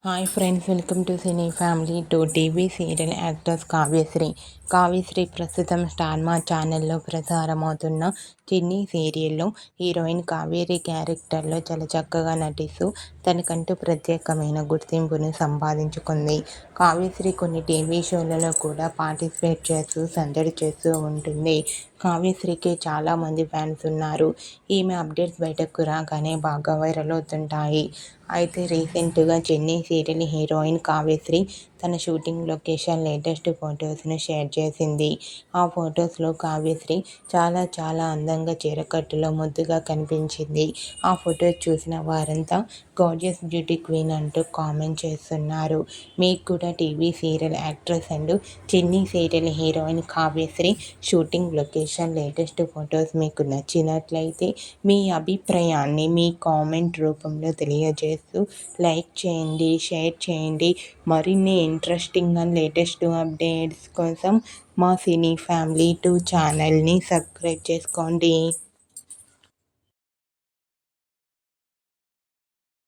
Hi friends, welcome to cine family. TV serial actors Kavyasri ప్రస్తుతం star మా ఛానల్లో ప్రసారమవుతున్న చిన్ని సీరియల్లో హీరోయిన్ కావేరి క్యారెక్టర్లో చాలా చక్కగా నటిస్తూ తనకంటూ ప్రత్యేకమైన గుర్తింపును సంపాదించుకుంది. కావ్యశ్రీ కొన్ని టీవీ షోలలో కూడా పార్టిసిపేట్ చేస్తూ సందడి చేస్తూ ఉంటుంది. కావ్యశ్రీకి చాలామంది ఫ్యాన్స్ ఉన్నారు. ఈమె అప్డేట్స్ బయటకు రాగానే బాగా వైరల్ అవుతుంటాయి. అయితే రీసెంట్గా చెన్నై సీరియల్ హీరోయిన్ కావ్యశ్రీ తన షూటింగ్ లొకేషన్ లేటెస్ట్ ఫొటోస్ను షేర్ చేసింది. ఆ ఫొటోస్లో కావ్యశ్రీ చాలా చాలా అందంగా చీరకట్టులో ముద్దుగా కనిపించింది. ఆ ఫొటోస్ చూసిన వారంతా గార్జియస్ బ్యూటీ క్వీన్ అంటూ కామెంట్ చేస్తున్నారు. మీకు కూడా TV serial actress and Chennai serial heroine Kavyasri shooting location latest photos మీకు నచ్చినట్లయితే మీ అభిప్రాయాన్ని మీ కామెంట్ రూపంలో తెలియజేస్తూ లైక్ చేయండి, షేర్ చేయండి. మరిన్ని ఇంట్రెస్టింగ్ అండ్ లేటెస్ట్ అప్డేట్స్ కోసం మా సినీ ఫ్యామిలీ ఛానల్ని సబ్స్క్రైబ్ చేసుకోండి.